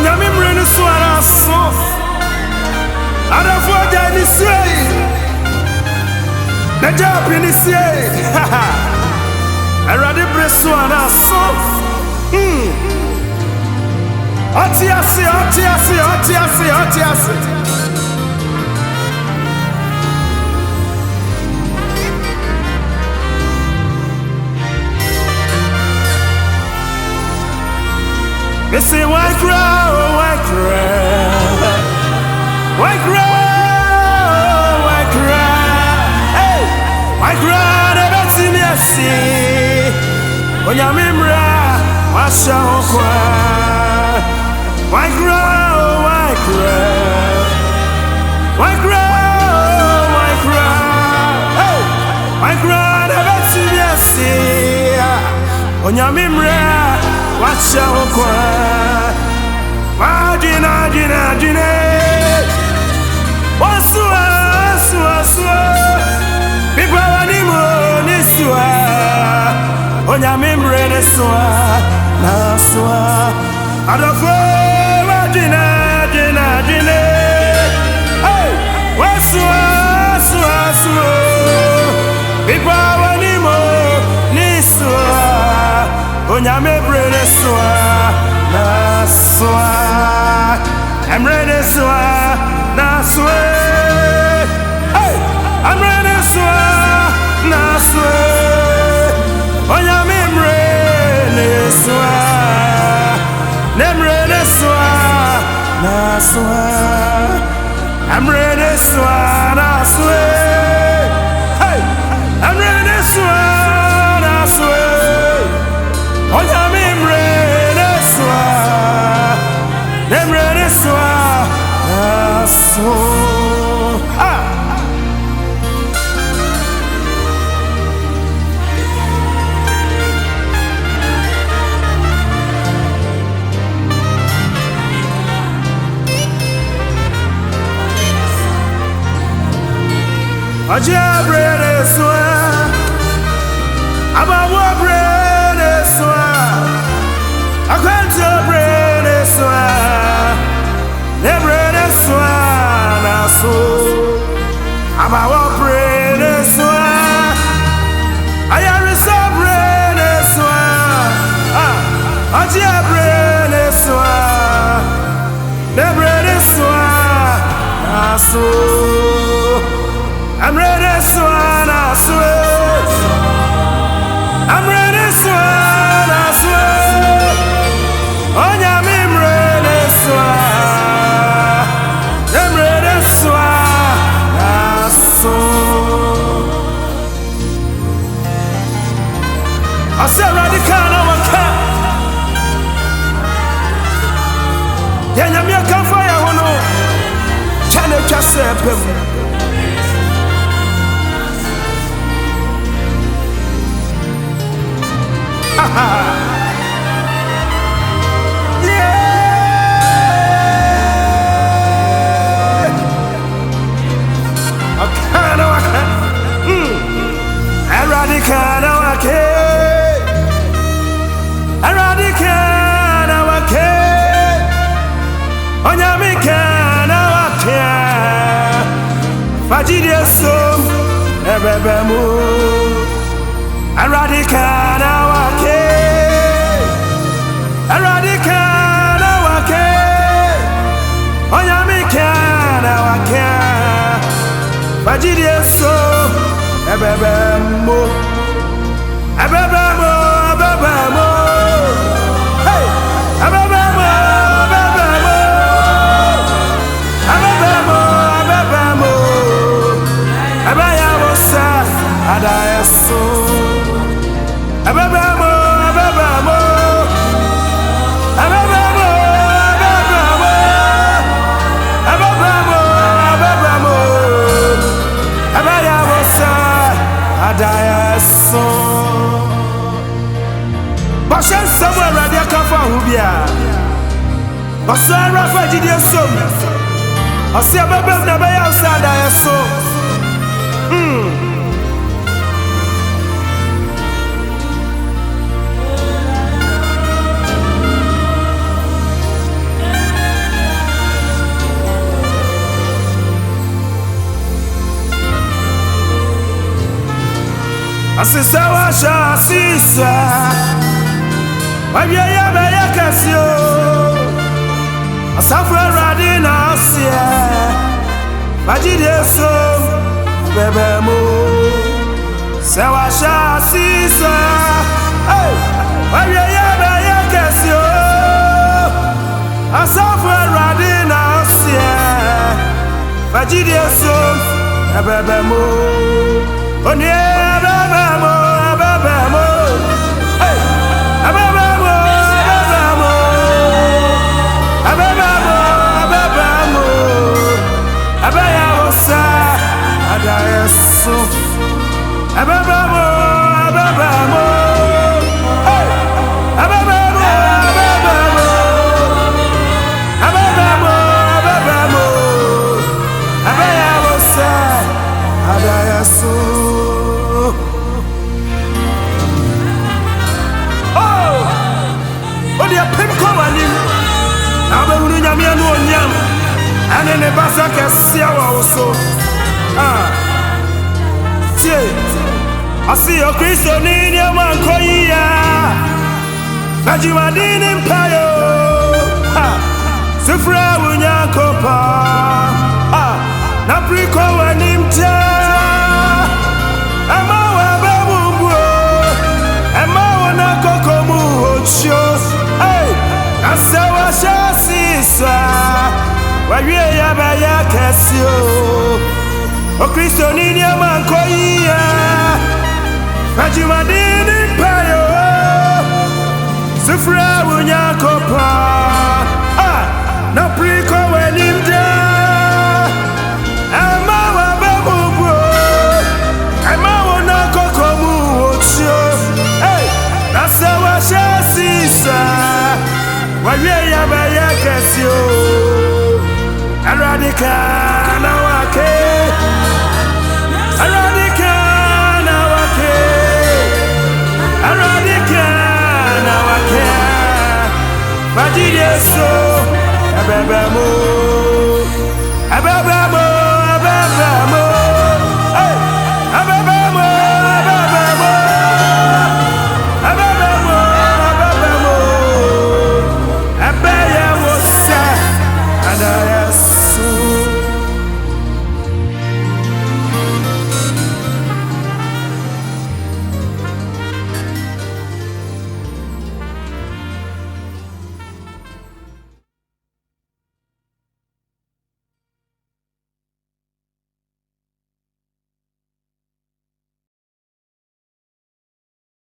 Mmre no so ara so adafo ja ni sei na ja pi ni sei erade bre so ara so Otiase They say why cry, why cry, why cry, why cry, hey, why cry? Never see me see. When you're Mmre, wash your cry. Why cry, why cry, why cry, why cry, hey, why cry? Never see me see. When you're Mmre, wash your cry. Dine Wasua People animo nisua Onya Mmre nesua Nasua Adofo dine Hey Wasua People animo nisua Onya Mmre nesua Nasua Mmre nesua Nasua Hey Mmre nesua Nasua Onya Mmre nesua Mmre nesua Nasua Mmre nesua Nasua Hey Mmre nesua Nasua Onya Mmre nesua Mmre nesua Nasua Aja brede swa Abawa brede swa Akwento brede swa Ne brede swa Naso Abawa brede swa Ayarisa brede swa Aja brede swa Ne brede swa Naso I'm ready to swear. I'm ready to swear. Oh, yeah, I'm ready to swear. I'm ready to swear. I said, radical, no one can. Yeah, I'm your campfire, one. Can you just say, somewhere ready to come for Hubia. I saw Rafa Gideon Sum. I see a baby never outside. I saw. Asisawa sha sisa Wabia ya baya kasio Asafra radina asia Bajide so bebe mo Sawa sha sisa Wabia ya baya kasio Asafra radina asia Bajide so bebe mo Onye ababamo ababamo hey ababamo ababamo ababamo ababamo abaya osa adayeso ababamo ababamo hey ababamo ababamo ababamo ababamo abaya osa adayeso Frimpong Manso and in the Basaka Siawa I see your Christian in your man Koya Najimadin Empire Sufra Wunyakopa Napriko and Imta Amawa Babu Amawa Kokomu shows Asawa shasisa Wabia ya baya kasio O Kristo nini ya mankoia Najimadini mpayo Sufra unyakopa